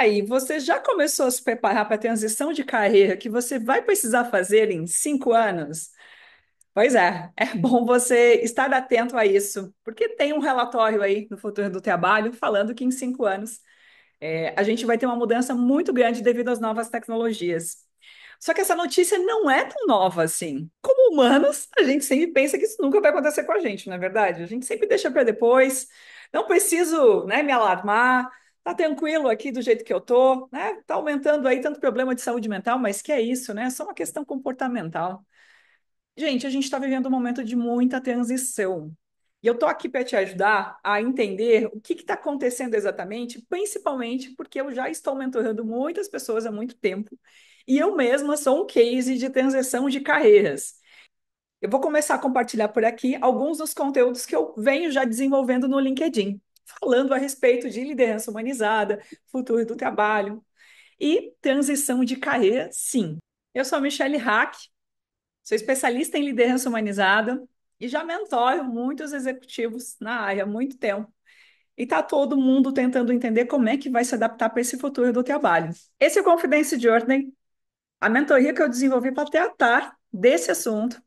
aí, você já começou a se preparar para a transição de carreira que você vai precisar fazer em 5 anos? Pois é bom você estar atento a isso, porque tem um relatório aí no Futuro do Trabalho falando que em 5 anos a gente vai ter uma mudança muito grande devido às novas tecnologias. Só que essa notícia não é tão nova assim. Como humanos, a gente sempre pensa que isso nunca vai acontecer com a gente, não é verdade? A gente sempre deixa para depois. Não preciso, né, me alarmar. Tá tranquilo aqui do jeito que eu tô, né? Tá aumentando aí tanto problema de saúde mental, mas que é isso, né? É só uma questão comportamental. Gente, a gente está vivendo um momento de muita transição. E eu estou aqui para te ajudar a entender o que está acontecendo exatamente, principalmente porque eu já estou mentorando muitas pessoas há muito tempo e eu mesma sou um case de transição de carreiras. Eu vou começar a compartilhar por aqui alguns dos conteúdos que eu venho já desenvolvendo no LinkedIn, falando a respeito de liderança humanizada, futuro do trabalho e transição de carreira, sim. Eu sou a Michelle Hack. Sou especialista em liderança humanizada e já mentoro muitos executivos na área há muito tempo. E está todo mundo tentando entender como é que vai se adaptar para esse futuro do trabalho. Esse é o Confidência de Ordem, a mentoria que eu desenvolvi para tratar desse assunto.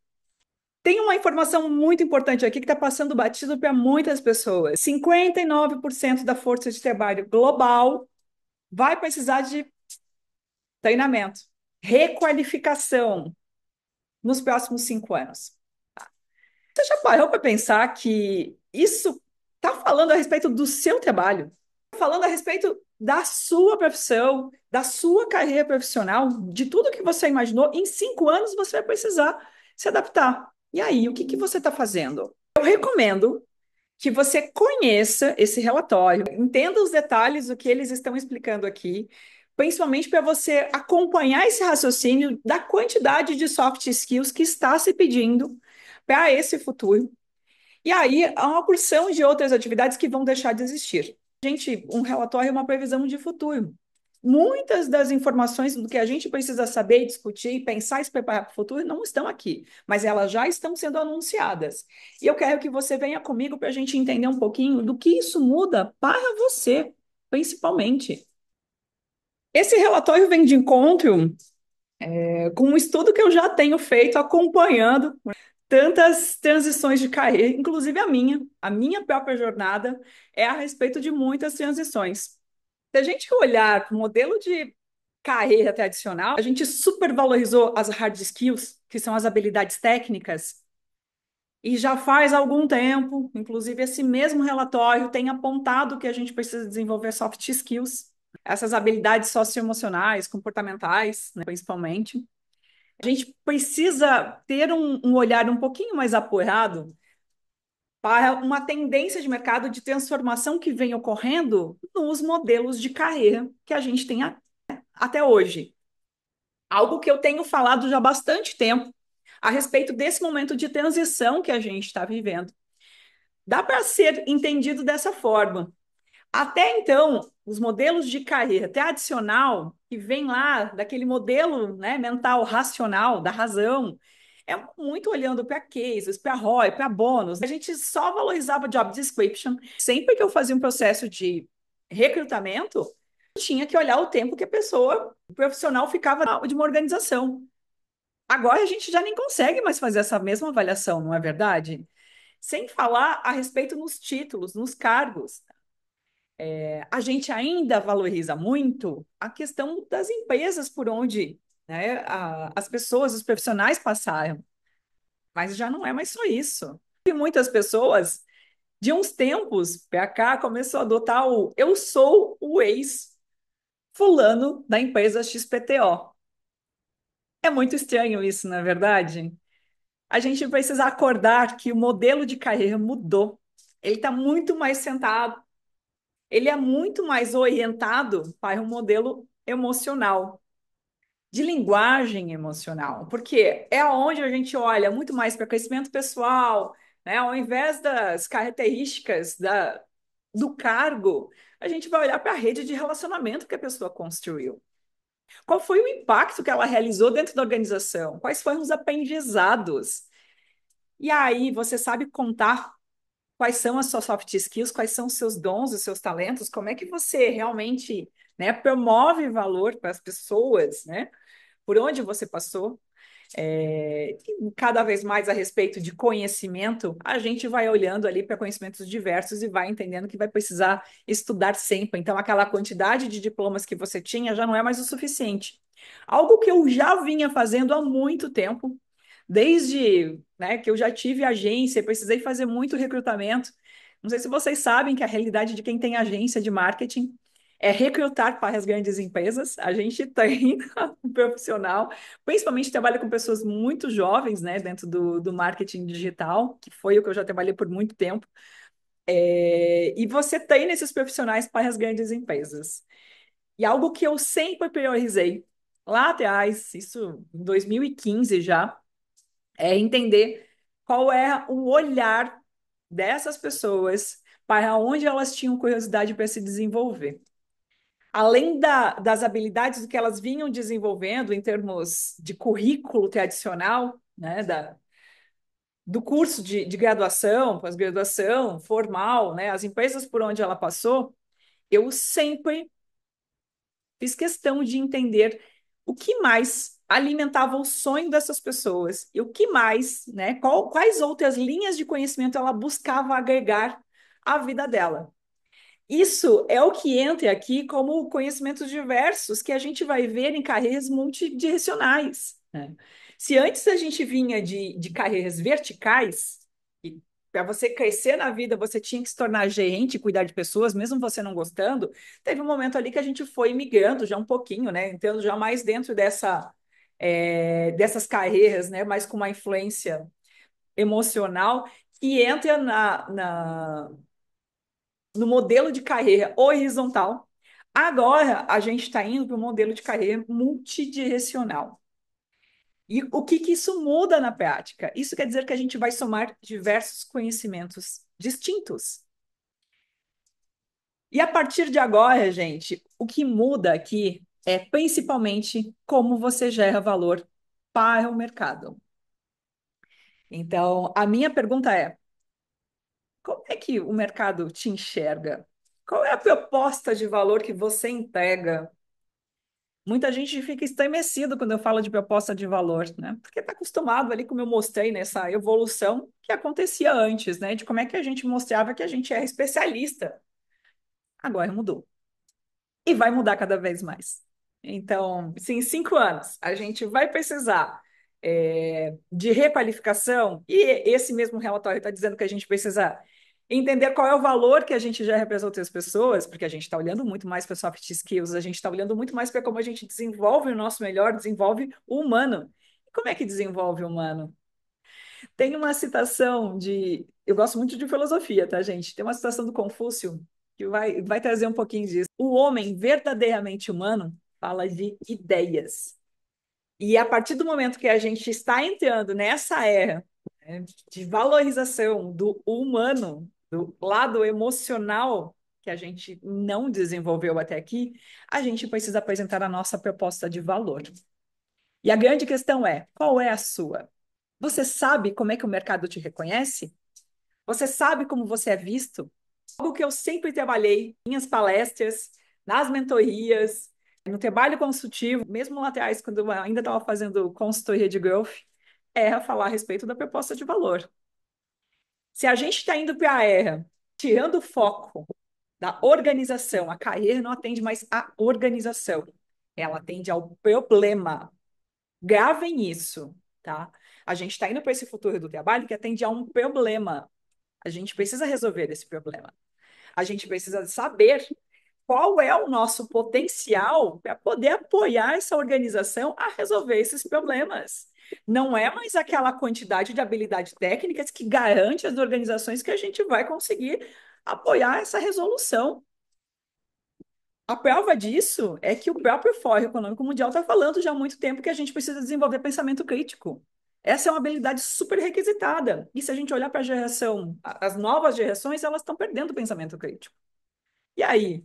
Tem uma informação muito importante aqui que está passando batido para muitas pessoas. 59% da força de trabalho global vai precisar de treinamento, requalificação nos próximos 5 anos. Você já parou para pensar que isso está falando a respeito do seu trabalho? Está falando a respeito da sua profissão, da sua carreira profissional, de tudo que você imaginou. Em 5 anos você vai precisar se adaptar. E aí, o que que você está fazendo? Eu recomendo que você conheça esse relatório, entenda os detalhes do que eles estão explicando aqui, principalmente para você acompanhar esse raciocínio da quantidade de soft skills que está se pedindo para esse futuro. E aí, há uma porção de outras atividades que vão deixar de existir. Gente, um relatório é uma previsão de futuro. Muitas das informações do que a gente precisa saber, discutir, pensar e se preparar para o futuro não estão aqui, mas elas já estão sendo anunciadas. E eu quero que você venha comigo para a gente entender um pouquinho do que isso muda para você, principalmente. Esse relatório vem de encontro com um estudo que eu já tenho feito acompanhando tantas transições de carreira, inclusive a minha própria jornada é a respeito de muitas transições. Se a gente olhar para o modelo de carreira tradicional, a gente supervalorizou as hard skills, que são as habilidades técnicas, e já faz algum tempo, inclusive esse mesmo relatório tem apontado que a gente precisa desenvolver soft skills, essas habilidades socioemocionais, comportamentais, né, principalmente. A gente precisa ter um olhar um pouquinho mais apurado para uma tendência de mercado de transformação que vem ocorrendo nos modelos de carreira que a gente tem até hoje. Algo que eu tenho falado já há bastante tempo a respeito desse momento de transição que a gente está vivendo. Dá para ser entendido dessa forma. Até então, os modelos de carreira tradicional, que vem lá daquele modelo, né, mental racional, da razão, é muito olhando para cases, para ROI, para bônus. A gente só valorizava job description. Sempre que eu fazia um processo de recrutamento, eu tinha que olhar o tempo que a pessoa, o profissional, ficava de uma organização. Agora a gente já nem consegue mais fazer essa mesma avaliação, não é verdade? Sem falar a respeito nos títulos, nos cargos. A gente ainda valoriza muito a questão das empresas por onde, né, as pessoas, os profissionais passaram, mas já não é mais só isso. E muitas pessoas, de uns tempos para cá, começou a adotar o eu sou o ex-fulano da empresa XPTO. É muito estranho isso, não é verdade? A gente precisa acordar que o modelo de carreira mudou. Ele está muito mais sentado, ele é muito mais orientado para um modelo emocional, de linguagem emocional, porque é onde a gente olha muito mais para crescimento pessoal, né? Ao invés das características do cargo, a gente vai olhar para a rede de relacionamento que a pessoa construiu. Qual foi o impacto que ela realizou dentro da organização? Quais foram os aprendizados? E aí, você sabe contar quais são as suas soft skills, quais são os seus dons, os seus talentos, como é que você realmente, né, promove valor para as pessoas, né? Por onde você passou. E cada vez mais a respeito de conhecimento, a gente vai olhando ali para conhecimentos diversos e vai entendendo que vai precisar estudar sempre. Então, aquela quantidade de diplomas que você tinha já não é mais o suficiente. Algo que eu já vinha fazendo há muito tempo, desde, né, que eu já tive agência, precisei fazer muito recrutamento. Não sei se vocês sabem que a realidade de quem tem agência de marketing é recrutar para as grandes empresas. A gente tem um profissional, principalmente trabalha com pessoas muito jovens, né, dentro do marketing digital, que foi o que eu já trabalhei por muito tempo. E você tem nesses profissionais para as grandes empresas. E algo que eu sempre priorizei lá atrás, isso em 2015 já, é entender qual é o olhar dessas pessoas para onde elas tinham curiosidade para se desenvolver. Além das habilidades que elas vinham desenvolvendo em termos de currículo tradicional, né, do curso de graduação, pós-graduação, formal, né, as empresas por onde ela passou, eu sempre fiz questão de entender o que mais alimentava o sonho dessas pessoas e o que mais, né, quais outras linhas de conhecimento ela buscava agregar à vida dela. Isso é o que entra aqui como conhecimentos diversos que a gente vai ver em carreiras multidirecionais, né? Se antes a gente vinha de carreiras verticais, e para você crescer na vida você tinha que se tornar gerente, cuidar de pessoas, mesmo você não gostando, teve um momento ali que a gente foi migrando já um pouquinho, né? Entrando já mais dentro dessas carreiras, né? Mais com uma influência emocional, que entra no modelo de carreira horizontal. Agora a gente está indo para o modelo de carreira multidirecional. E o que, que isso muda na prática? Isso quer dizer que a gente vai somar diversos conhecimentos distintos. E a partir de agora, gente, o que muda aqui é principalmente como você gera valor para o mercado. Então, a minha pergunta é: como é que o mercado te enxerga? Qual é a proposta de valor que você entrega? Muita gente fica estremecido quando eu falo de proposta de valor, né? Porque está acostumado ali, como eu mostrei nessa evolução que acontecia antes, né? De como é que a gente mostrava que a gente era especialista. Agora mudou. E vai mudar cada vez mais. Então, se em 5 anos a gente vai precisar de requalificação, e esse mesmo relatório está dizendo que a gente precisa entender qual é o valor que a gente gera para as outras pessoas, porque a gente está olhando muito mais para soft skills, a gente está olhando muito mais para como a gente desenvolve o nosso melhor, desenvolve o humano. E como é que desenvolve o humano? Tem uma citação de. Eu gosto muito de filosofia, tá, gente? Tem uma citação do Confúcio que vai trazer um pouquinho disso. O homem verdadeiramente humano fala de ideias. E a partir do momento que a gente está entrando nessa era, né, de valorização do humano, do lado emocional que a gente não desenvolveu até aqui, a gente precisa apresentar a nossa proposta de valor. E a grande questão é: qual é a sua? Você sabe como é que o mercado te reconhece? Você sabe como você é visto? Algo que eu sempre trabalhei, em minhas palestras, nas mentorias, no trabalho consultivo, mesmo lá atrás, quando eu ainda estava fazendo consultoria de growth, era falar a respeito da proposta de valor. Se a gente está indo para a era, tirando o foco da organização, a carreira não atende mais à organização, ela atende ao problema. Gravem isso, tá? A gente está indo para esse futuro do trabalho que atende a um problema. A gente precisa resolver esse problema. A gente precisa saber qual é o nosso potencial para poder apoiar essa organização a resolver esses problemas. Não é mais aquela quantidade de habilidades técnicas que garante às organizações que a gente vai conseguir apoiar essa resolução. A prova disso é que o próprio Fórum Econômico Mundial está falando já há muito tempo que a gente precisa desenvolver pensamento crítico. Essa é uma habilidade super requisitada. E se a gente olhar para a geração, as novas gerações, elas estão perdendo o pensamento crítico. E aí,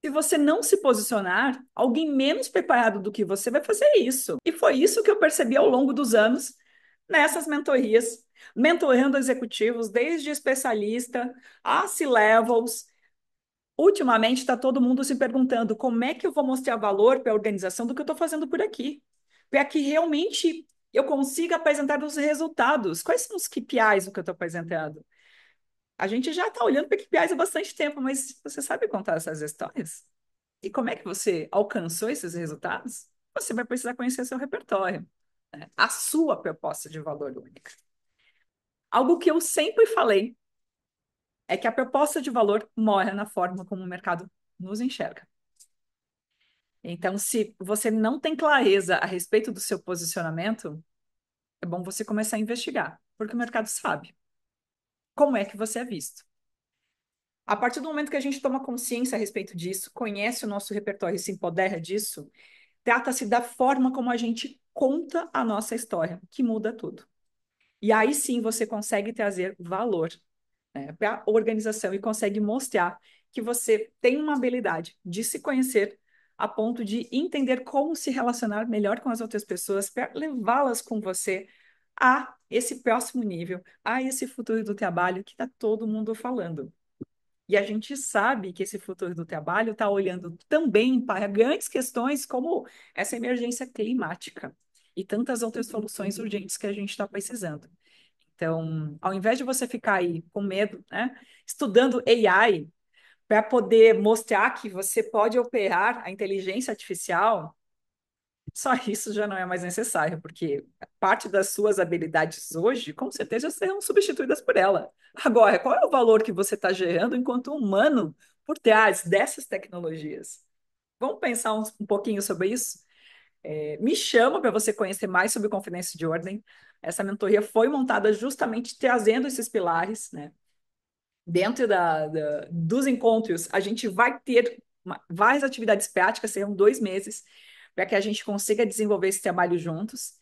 se você não se posicionar, alguém menos preparado do que você vai fazer isso. E foi isso que eu percebi ao longo dos anos, nessas mentorias, mentorando executivos, desde especialista a C-levels. Ultimamente está todo mundo se perguntando como é que eu vou mostrar valor para a organização do que eu estou fazendo por aqui, para que realmente eu consiga apresentar os resultados. Quais são os KPIs do que eu estou apresentando? A gente já está olhando para KPIs há bastante tempo, mas você sabe contar essas histórias? E como é que você alcançou esses resultados? Você vai precisar conhecer seu repertório, né? A sua proposta de valor única. Algo que eu sempre falei é que a proposta de valor mora na forma como o mercado nos enxerga. Então, se você não tem clareza a respeito do seu posicionamento, é bom você começar a investigar, porque o mercado sabe como é que você é visto. A partir do momento que a gente toma consciência a respeito disso, conhece o nosso repertório e se empodera disso, trata-se da forma como a gente conta a nossa história, que muda tudo. E aí sim você consegue trazer valor, né, para a organização e consegue mostrar que você tem uma habilidade de se conhecer a ponto de entender como se relacionar melhor com as outras pessoas para levá-las com você a esse próximo nível, a esse futuro do trabalho que está todo mundo falando. E a gente sabe que esse futuro do trabalho está olhando também para grandes questões como essa emergência climática e tantas outras soluções urgentes que a gente está precisando. Então, ao invés de você ficar aí com medo, né, estudando AI para poder mostrar que você pode operar a inteligência artificial, só isso já não é mais necessário, porque parte das suas habilidades hoje, com certeza, serão substituídas por ela. Agora, qual é o valor que você está gerando enquanto humano por trás dessas tecnologias? Vamos pensar um pouquinho sobre isso? Me chama para você conhecer mais sobre Confidência de Ordem. Essa mentoria foi montada justamente trazendo esses pilares, né? Dentro dos encontros, a gente vai ter várias atividades práticas, serão 2 meses, para que a gente consiga desenvolver esse trabalho juntos.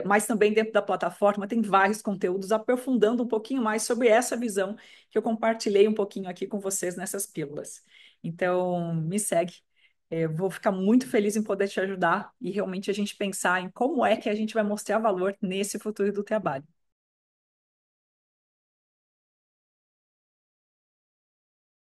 Mas também dentro da plataforma tem vários conteúdos aprofundando um pouquinho mais sobre essa visão que eu compartilhei um pouquinho aqui com vocês nessas pílulas. Então, me segue. Vou ficar muito feliz em poder te ajudar e realmente a gente pensar em como é que a gente vai mostrar valor nesse futuro do trabalho.